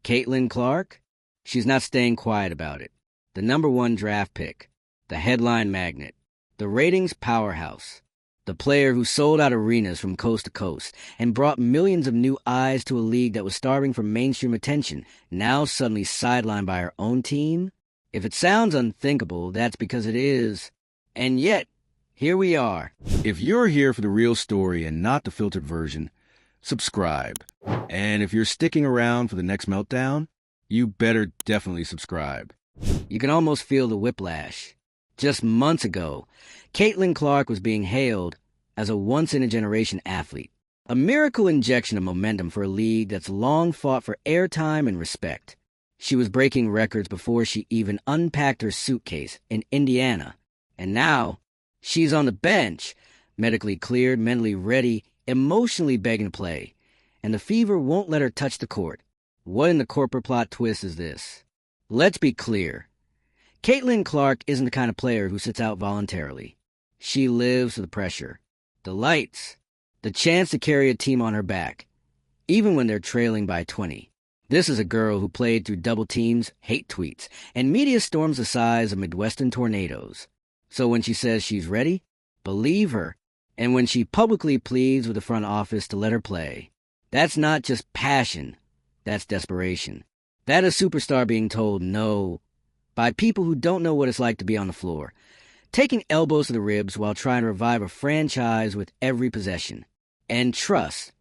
Caitlin Clark? She's not staying quiet about it. The #1 draft pick, the headline magnet, the ratings powerhouse, the player who sold out arenas from coast to coast and brought millions of new eyes to a league that was starving for mainstream attention, now suddenly sidelined by her own team? If it sounds unthinkable, that's because it is. And yet, here we are. If you're here for the real story and not the filtered version, subscribe. And if you're sticking around for the next meltdown, you better definitely subscribe. You can almost feel the whiplash. Just months ago, Caitlin Clark was being hailed as a once-in-a-generation athlete, a miracle injection of momentum for a league that's long fought for airtime and respect. She was breaking records before she even unpacked her suitcase in Indiana, and now she's on the bench, medically cleared, mentally ready, emotionally begging to play, and the fever won't let her touch the court. What in the corporate plot twist is this? Let's be clear. Caitlin Clark isn't the kind of player who sits out voluntarily. She lives for the pressure, the lights, the chance to carry a team on her back, even when they're trailing by 20. This is a girl who played through double teams, hate tweets, and media storms the size of Midwestern tornadoes. So when she says she's ready, believe her. And when she publicly pleads with the front office to let her play, that's not just passion, that's desperation. That is a superstar being told no by people who don't know what it's like to be on the floor, taking elbows to the ribs while trying to revive a franchise with every possession. And trust,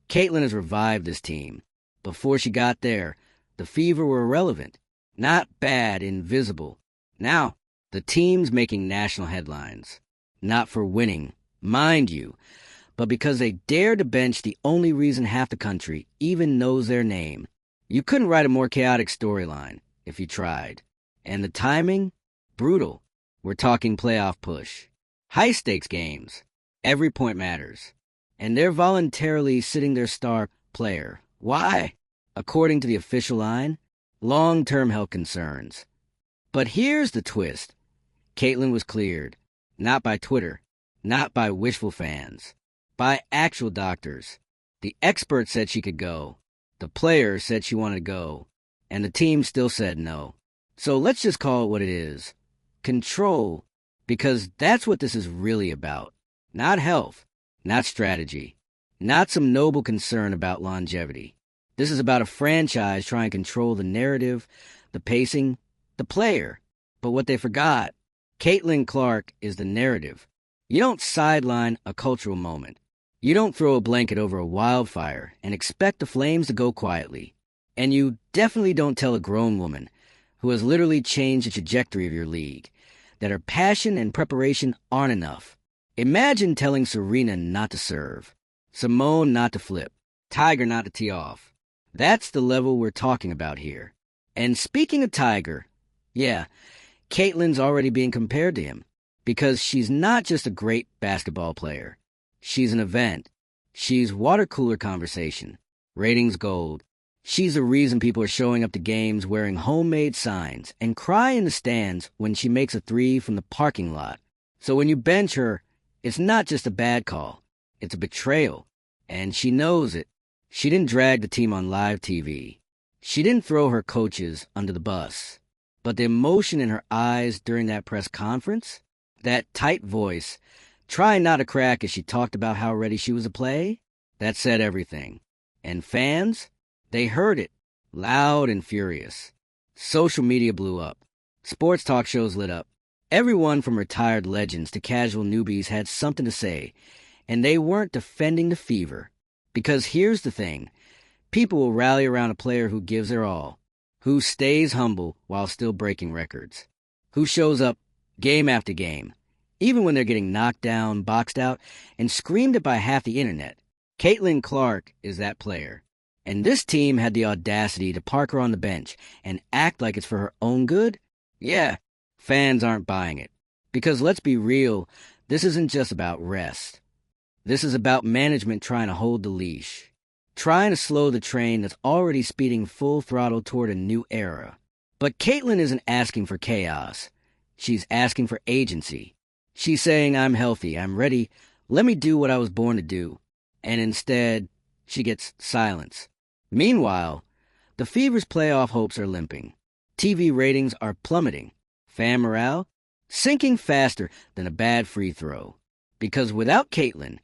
Caitlin has revived this team. Before she got there, the Fever were irrelevant, not bad, invisible. Now, the team's making national headlines. Not for winning, mind you, but because they dared to bench the only reason half the country even knows their name. You couldn't write a more chaotic storyline if you tried. And the timing? Brutal. We're talking playoff push. High-stakes games. Every point matters. And they're voluntarily sitting their star player. Why? According to the official line, long-term health concerns. But here's the twist. Caitlin was cleared. Not by Twitter. Not by wishful fans. By actual doctors. The experts said she could go. The player said she wanted to go. And the team still said no. So let's just call it what it is. Control. Because that's what this is really about. Not health. Not strategy. Not some noble concern about longevity. This is about a franchise trying to control the narrative, the pacing, the player. But what they forgot, Caitlin Clark is the narrative. You don't sideline a cultural moment. You don't throw a blanket over a wildfire and expect the flames to go quietly. And you definitely don't tell a grown woman, who has literally changed the trajectory of your league, that her passion and preparation aren't enough. Imagine telling Serena not to serve, Simone not to flip, Tiger not to tee off. That's the level we're talking about here. And speaking of Tiger, yeah, Caitlin's already being compared to him, because she's not just a great basketball player. She's an event. She's water cooler conversation, ratings gold. She's the reason people are showing up to games wearing homemade signs and cry in the stands when she makes a three from the parking lot. So when you bench her, it's not just a bad call. It's a betrayal. And she knows it. She didn't drag the team on live TV. She didn't throw her coaches under the bus. But the emotion in her eyes during that press conference, that tight voice, trying not to crack as she talked about how ready she was to play, that said everything. And fans? They heard it, loud and furious. Social media blew up. Sports talk shows lit up. Everyone from retired legends to casual newbies had something to say, and they weren't defending the Fever. Because here's the thing. People will rally around a player who gives their all, who stays humble while still breaking records, who shows up game after game, even when they're getting knocked down, boxed out, and screamed at by half the internet. Caitlin Clark is that player. And this team had the audacity to park her on the bench and act like it's for her own good? Yeah, fans aren't buying it. Because let's be real, this isn't just about rest. This is about management trying to hold the leash, trying to slow the train that's already speeding full throttle toward a new era. But Caitlin isn't asking for chaos. She's asking for agency. She's saying, I'm healthy, I'm ready, let me do what I was born to do. And instead, she gets silence. Meanwhile, The Fever's playoff hopes are limping. TV ratings are plummeting. Fan morale sinking faster than a bad free throw. Because without Caitlin,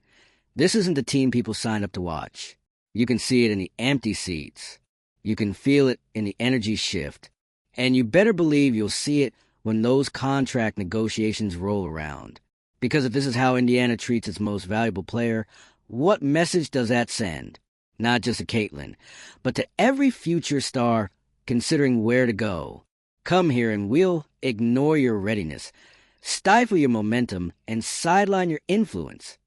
this isn't the team people signed up to watch. You can see it in the empty seats. You can feel it in the energy shift. And you better believe you'll see it when those contract negotiations roll around. Because if this is how Indiana treats its most valuable player, what message does that send? Not just to Caitlin, but to every future star considering where to go. Come here and we'll ignore your readiness, stifle your momentum, and sideline your influence.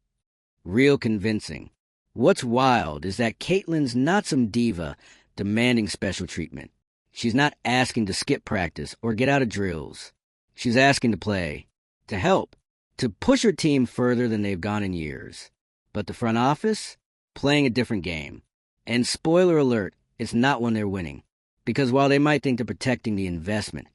Real convincing. What's wild is that Caitlin's not some diva demanding special treatment. She's not asking to skip practice or get out of drills. She's asking to play, to help, to push her team further than they've gone in years. But the front office? Playing a different game. And spoiler alert, it's not one they're winning. Because while they might think they're protecting the investment,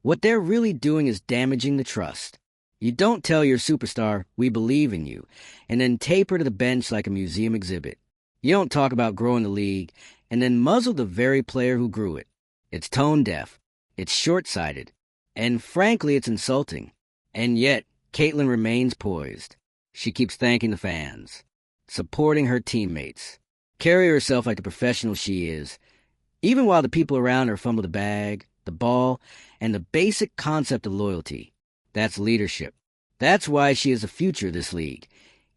what they're really doing is damaging the trust. You don't tell your superstar, we believe in you, and then tape her to the bench like a museum exhibit. You don't talk about growing the league and then muzzle the very player who grew it. It's tone deaf. It's short-sighted. And frankly, it's insulting. And yet, Caitlin remains poised. She keeps thanking the fans, supporting her teammates, carry herself like the professional she is, even while the people around her fumble the bag, the ball, and the basic concept of loyalty. That's leadership. That's why she is the future of this league,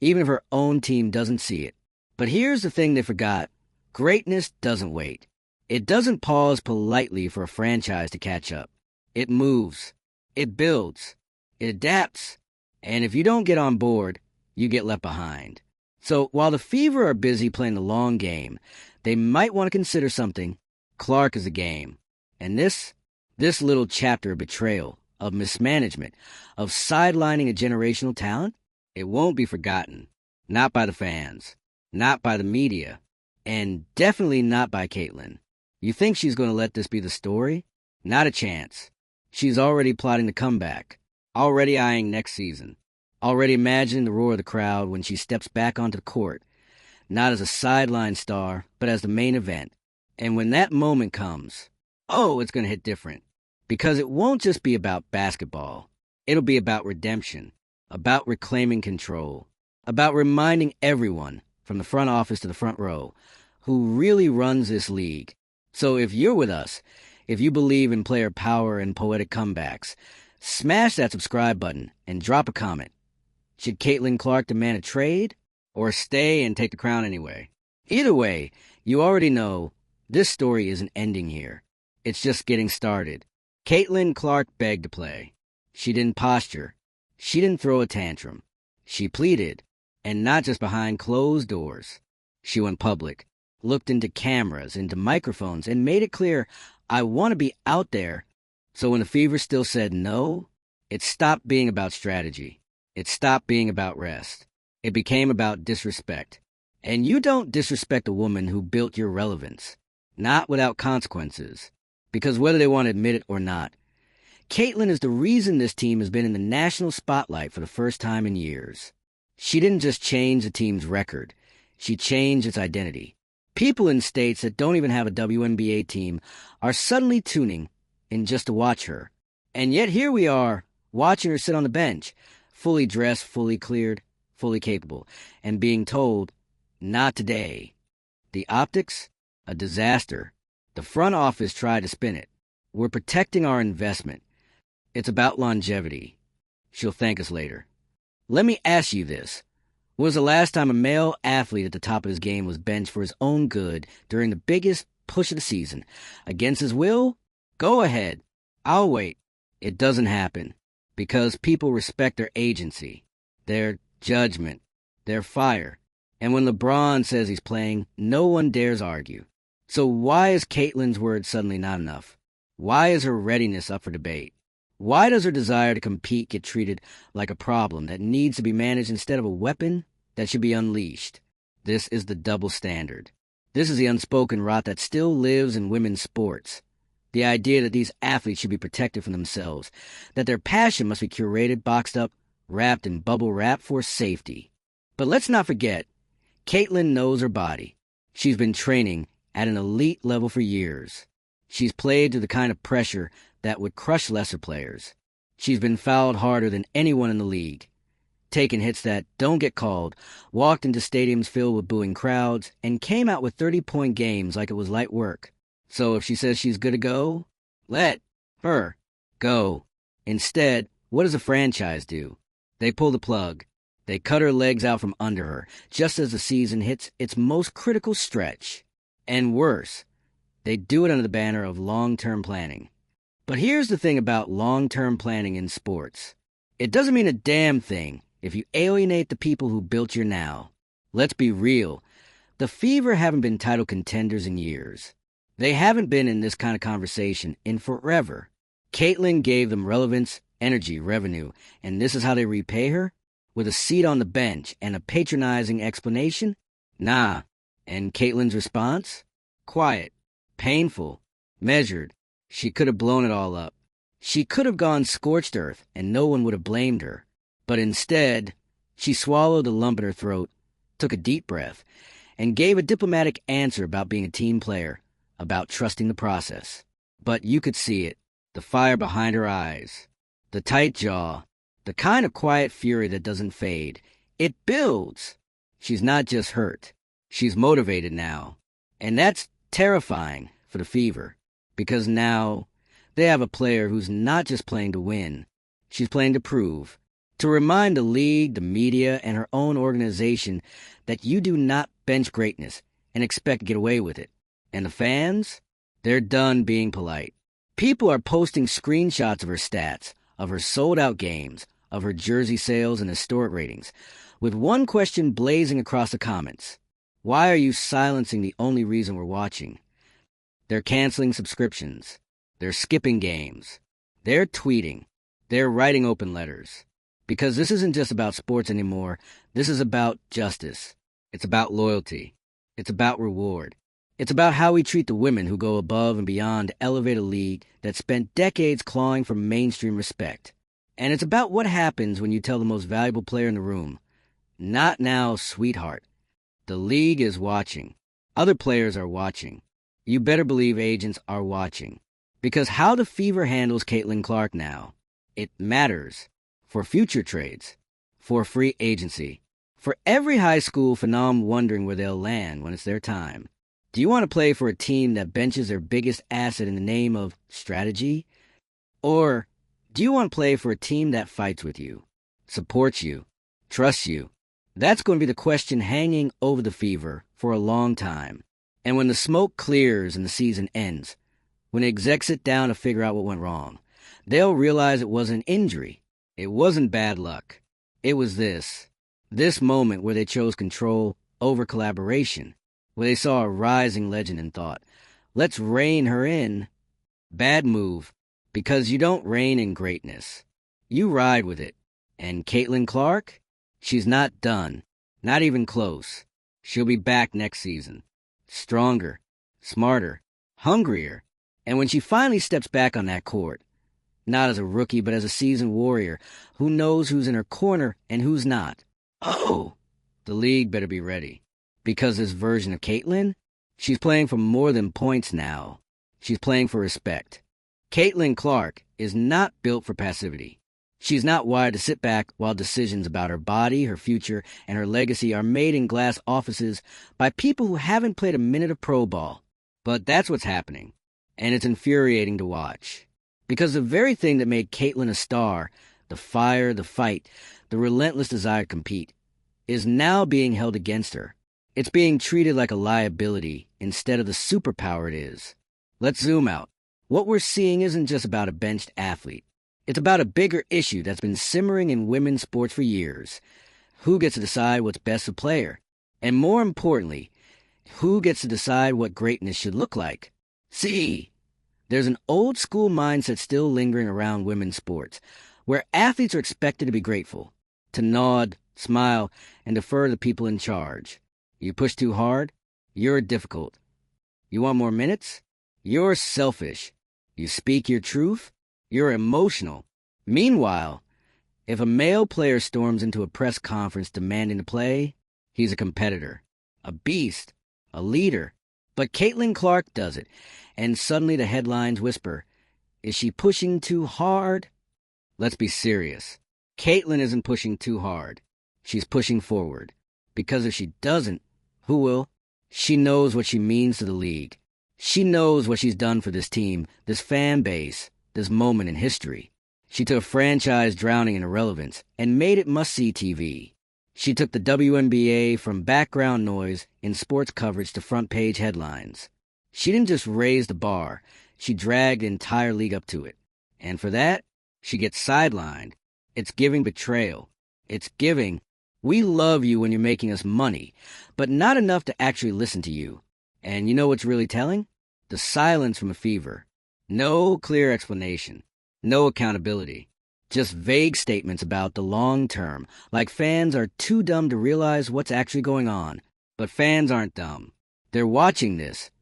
even if her own team doesn't see it. But here's the thing they forgot. Greatness doesn't wait. It doesn't pause politely for a franchise to catch up. It moves. It builds. It adapts. And if you don't get on board, you get left behind. So while the Fever are busy playing the long game, they might want to consider something. Clark is a game. And this little chapter of betrayal, of mismanagement, of sidelining a generational talent, it won't be forgotten. Not by the fans. Not by the media. And definitely not by Caitlin. You think she's going to let this be the story? Not a chance. She's already plotting the comeback. Already eyeing next season. Already imagining the roar of the crowd when she steps back onto the court. Not as a sideline star, but as the main event. And when that moment comes, it's going to hit different. Because it won't just be about basketball. It'll be about redemption. About reclaiming control. About reminding everyone, from the front office to the front row, who really runs this league. So if you're with us, if you believe in player power and poetic comebacks, smash that subscribe button and drop a comment. Should Caitlin Clark demand a trade? Or stay and take the crown anyway? Either way, you already know this story isn't ending here. It's just getting started. Caitlin Clark begged to play. She didn't posture. She didn't throw a tantrum. She pleaded, and not just behind closed doors. She went public, looked into cameras, into microphones, and made it clear, I want to be out there. So when the Fever still said no, it stopped being about strategy. It stopped being about rest. It became about disrespect. And you don't disrespect a woman who built your relevance. Not without consequences. Because whether they want to admit it or not, Caitlin is the reason this team has been in the national spotlight for the first time in years. She didn't just change the team's record. She changed its identity. People in states that don't even have a WNBA team are suddenly tuning in just to watch her. And yet here we are, watching her sit on the bench, fully dressed, fully cleared, fully capable, and being told, not today. The optics? A disaster. The front office tried to spin it. We're protecting our investment. It's about longevity. She'll thank us later. Let me ask you this. When was the last time a male athlete at the top of his game was benched for his own good during the biggest push of the season? Against his will? Go ahead. I'll wait. It doesn't happen. Because people respect their agency, their judgment, their fire. And when LeBron says he's playing, no one dares argue. So why is Caitlin's word suddenly not enough? Why is her readiness up for debate? Why does her desire to compete get treated like a problem that needs to be managed instead of a weapon that should be unleashed? This is the double standard. This is the unspoken rot that still lives in women's sports. The idea that these athletes should be protected from themselves, that their passion must be curated, boxed up, wrapped in bubble wrap for safety. But let's not forget, Caitlin knows her body. She's been training at an elite level for years. She's played to the kind of pressure that would crush lesser players. She's been fouled harder than anyone in the league, taken hits that don't get called, walked into stadiums filled with booing crowds, and came out with 30-point games like it was light work. So if she says she's good to go, let her go. Instead, what does a franchise do? They pull the plug. They cut her legs out from under her, just as the season hits its most critical stretch. And worse, they do it under the banner of long-term planning. But here's the thing about long-term planning in sports. It doesn't mean a damn thing if you alienate the people who built your now. Let's be real. The Fever haven't been title contenders in years. They haven't been in this kind of conversation in forever. Caitlin gave them relevance, energy, revenue, and this is how they repay her? With a seat on the bench and a patronizing explanation? Nah. And Caitlin's response? Quiet, painful, measured. She could have blown it all up. She could have gone scorched earth and no one would have blamed her. But instead, she swallowed the lump in her throat, took a deep breath, and gave a diplomatic answer about being a team player, about trusting the process. But you could see it, the fire behind her eyes, the tight jaw, the kind of quiet fury that doesn't fade. It builds. She's not just hurt. She's motivated now. And that's terrifying for the Fever, because now they have a player who's not just playing to win. She's playing to prove, to remind the league, the media, and her own organization that you do not bench greatness and expect to get away with it. And the fans? They're done being polite. People are posting screenshots of her stats, of her sold-out games, of her jersey sales and historic ratings, with one question blazing across the comments. Why are you silencing the only reason we're watching? They're canceling subscriptions. They're skipping games. They're tweeting. They're writing open letters. Because this isn't just about sports anymore. This is about justice. It's about loyalty. It's about reward. It's about how we treat the women who go above and beyond to elevate a league that spent decades clawing for mainstream respect. And it's about what happens when you tell the most valuable player in the room, "Not now, sweetheart." The league is watching. Other players are watching. You better believe agents are watching. Because how the Fever handles Caitlin Clark now, it matters. For future trades. For free agency. For every high school phenom wondering where they'll land when it's their time. Do you want to play for a team that benches their biggest asset in the name of strategy? Or do you want to play for a team that fights with you, supports you, trusts you? That's going to be the question hanging over the Fever for a long time. And when the smoke clears and the season ends, when the execs sit down to figure out what went wrong, they'll realize it wasn't an injury. It wasn't bad luck. It was this moment where they chose control over collaboration, where they saw a rising legend and thought, let's rein her in. Bad move, because you don't reign in greatness. You ride with it. And Caitlin Clark? She's not done. Not even close. She'll be back next season. Stronger, smarter, hungrier. And when she finally steps back on that court, not as a rookie, but as a seasoned warrior who knows who's in her corner and who's not. Oh, the league better be ready. Because this version of Caitlin, she's playing for more than points now. She's playing for respect. Caitlin Clark is not built for passivity. She's not wired to sit back while decisions about her body, her future, and her legacy are made in glass offices by people who haven't played a minute of pro ball. But that's what's happening, and it's infuriating to watch. Because the very thing that made Caitlin a star, the fire, the fight, the relentless desire to compete, is now being held against her. It's being treated like a liability instead of the superpower it is. Let's zoom out. What we're seeing isn't just about a benched athlete. It's about a bigger issue that's been simmering in women's sports for years. Who gets to decide what's best for a player? And more importantly, who gets to decide what greatness should look like? See, there's an old school mindset still lingering around women's sports, where athletes are expected to be grateful, to nod, smile, and defer to the people in charge. You push too hard? You're difficult. You want more minutes? You're selfish. You speak your truth? You're emotional. Meanwhile, if a male player storms into a press conference demanding to play, he's a competitor, a beast, a leader. But Caitlin Clark does it, and suddenly the headlines whisper, is she pushing too hard? Let's be serious. Caitlin isn't pushing too hard. She's pushing forward. Because if she doesn't, who will? She knows what she means to the league. She knows what she's done for this team, this fan base, this moment in history. She took a franchise drowning in irrelevance and made it must-see TV. She took the WNBA from background noise in sports coverage to front-page headlines. She didn't just raise the bar, she dragged the entire league up to it. And for that, she gets sidelined. It's giving betrayal. It's giving, we love you when you're making us money, but not enough to actually listen to you. And you know what's really telling? The silence from a Fever. No clear explanation. No accountability. Just vague statements about the long term, like fans are too dumb to realize what's actually going on. But fans aren't dumb. They're watching this,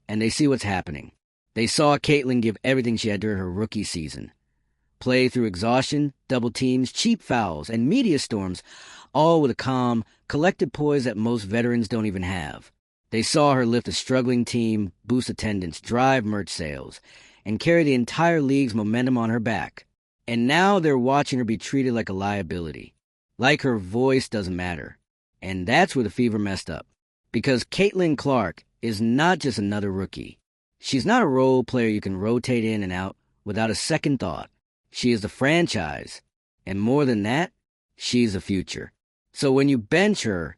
and they see what's happening. They saw Caitlin give everything she had during her rookie season. Play through exhaustion, double teams, cheap fouls, and media storms, all with a calm, collected poise that most veterans don't even have. They saw her lift a struggling team, boost attendance, drive merch sales, and carry the entire league's momentum on her back. And now they're watching her be treated like a liability. Like her voice doesn't matter. And that's where the Fever messed up. Because Caitlin Clark is not just another rookie. She's not a role player you can rotate in and out without a second thought. She is the franchise. And more than that, she's the future. So when you bench her,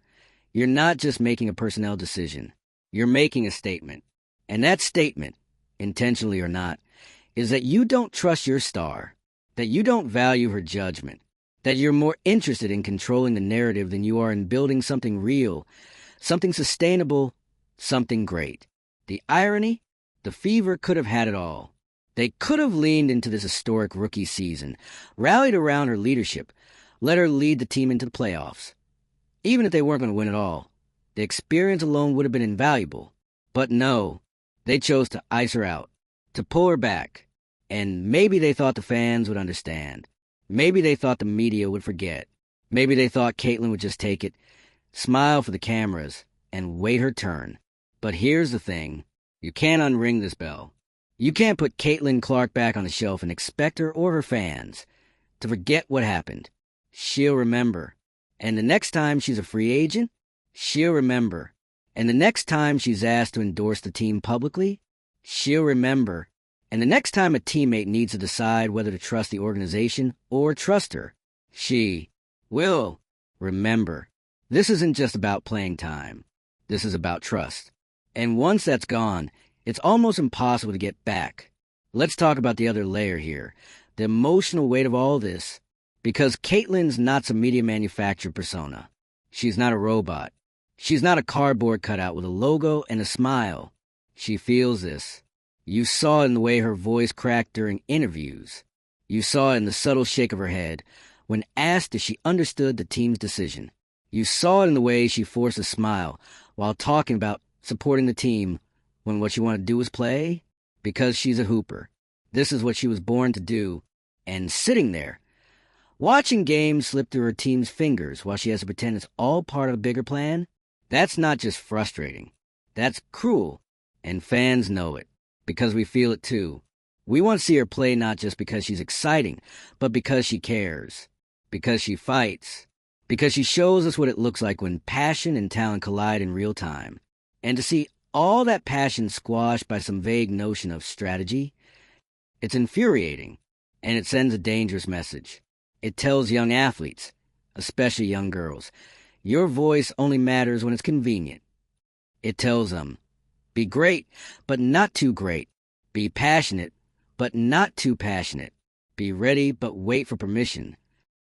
you're not just making a personnel decision. You're making a statement. And that statement, intentionally or not, is that you don't trust your star, that you don't value her judgment, that you're more interested in controlling the narrative than you are in building something real, something sustainable, something great. The irony? The Fever could have had it all. They could have leaned into this historic rookie season, rallied around her leadership, let her lead the team into the playoffs. Even if they weren't going to win it all, the experience alone would have been invaluable. But no, they chose to ice her out, to pull her back. And maybe they thought the fans would understand. Maybe they thought the media would forget. Maybe they thought Caitlin would just take it, smile for the cameras, and wait her turn. But here's the thing. You can't unring this bell. You can't put Caitlin Clark back on the shelf and expect her or her fans to forget what happened. She'll remember. And the next time she's a free agent, she'll remember. And the next time she's asked to endorse the team publicly, she'll remember. And the next time a teammate needs to decide whether to trust the organization or trust her, she will remember. This isn't just about playing time. This is about trust. And once that's gone, it's almost impossible to get back. Let's talk about the other layer here, the emotional weight of all this. Because Caitlin's not some media manufactured persona. She's not a robot. She's not a cardboard cutout with a logo and a smile. She feels this. You saw it in the way her voice cracked during interviews. You saw it in the subtle shake of her head when asked if she understood the team's decision. You saw it in the way she forced a smile while talking about supporting the team when what she wanted to do was play. Because she's a hooper. This is what she was born to do. And sitting there, watching games slip through her team's fingers while she has to pretend it's all part of a bigger plan, that's not just frustrating. That's cruel. And fans know it, because we feel it too. We want to see her play not just because she's exciting, but because she cares. Because she fights. Because she shows us what it looks like when passion and talent collide in real time. And to see all that passion squashed by some vague notion of strategy, it's infuriating. And it sends a dangerous message. It tells young athletes, especially young girls, your voice only matters when it's convenient. It tells them, be great, but not too great. Be passionate, but not too passionate. Be ready, but wait for permission.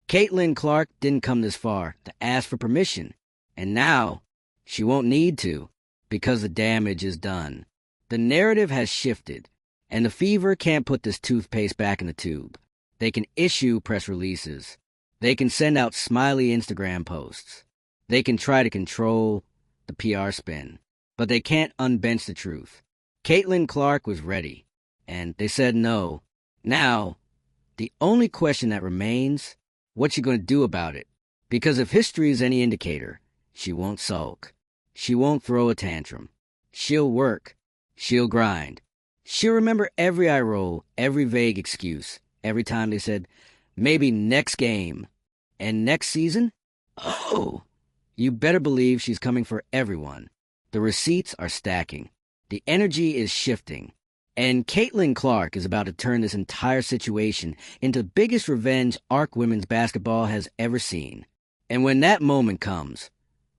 Caitlin Clark didn't come this far to ask for permission. And now, she won't need to, because the damage is done. The narrative has shifted, and the Fever can't put this toothpaste back in the tube. They can issue press releases. They can send out smiley Instagram posts. They can try to control the PR spin. But they can't unbench the truth. Caitlin Clark was ready, and they said no. Now, the only question that remains, what's she going to do about it? Because if history is any indicator, she won't sulk. She won't throw a tantrum. She'll work. She'll grind. She'll remember every eye roll, every vague excuse, every time they said, maybe next game. And next season? Oh, you better believe she's coming for everyone. The receipts are stacking. The energy is shifting. And Caitlin Clark is about to turn this entire situation into the biggest revenge ARC women's basketball has ever seen. And when that moment comes,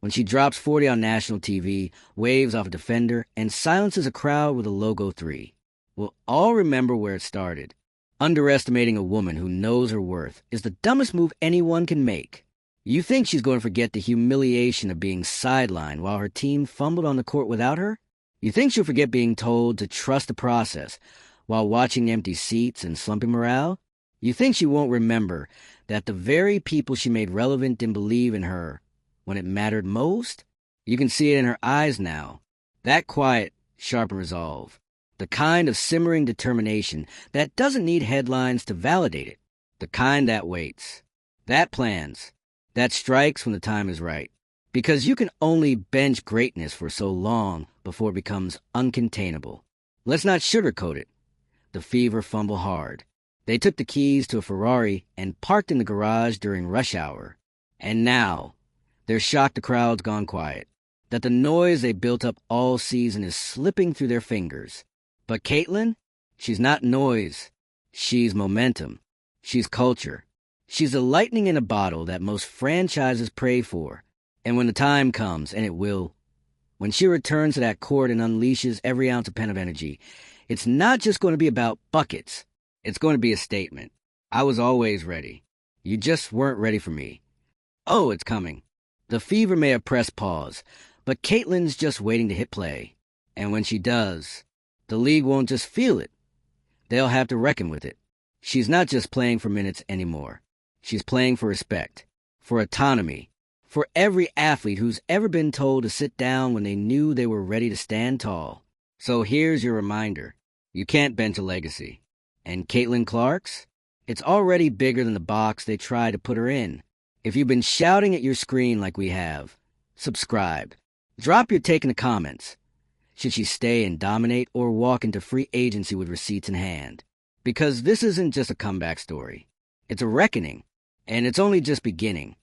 when she drops 40 on national TV, waves off a defender, and silences a crowd with a logo 3, we'll all remember where it started. Underestimating a woman who knows her worth is the dumbest move anyone can make. You think she's going to forget the humiliation of being sidelined while her team fumbled on the court without her? You think she'll forget being told to trust the process while watching empty seats and slumping morale? You think she won't remember that the very people she made relevant didn't believe in her when it mattered most? You can see it in her eyes now. That quiet, sharp resolve. The kind of simmering determination that doesn't need headlines to validate it. The kind that waits. That plans. That strikes when the time is right. Because you can only bench greatness for so long before it becomes uncontainable. Let's not sugarcoat it. The Fever fumble hard. They took the keys to a Ferrari and parked in the garage during rush hour. And now, they're shocked the crowd's gone quiet. That the noise they built up all season is slipping through their fingers. But Caitlin, she's not noise. She's momentum. She's culture. She's the lightning in a bottle that most franchises pray for. And when the time comes, and it will, when she returns to that court and unleashes every ounce of pent-up energy, it's not just going to be about buckets. It's going to be a statement. I was always ready. You just weren't ready for me. Oh, it's coming. The Fever may have pressed pause, but Caitlin's just waiting to hit play. And when she does, the league won't just feel it. They'll have to reckon with it. She's not just playing for minutes anymore. She's playing for respect, for autonomy, for every athlete who's ever been told to sit down when they knew they were ready to stand tall. So here's your reminder. You can't bench a legacy. And Caitlin Clark's? It's already bigger than the box they tried to put her in. If you've been shouting at your screen like we have, subscribe. Drop your take in the comments. Should she stay and dominate or walk into free agency with receipts in hand? Because this isn't just a comeback story. It's a reckoning. And it's only just beginning.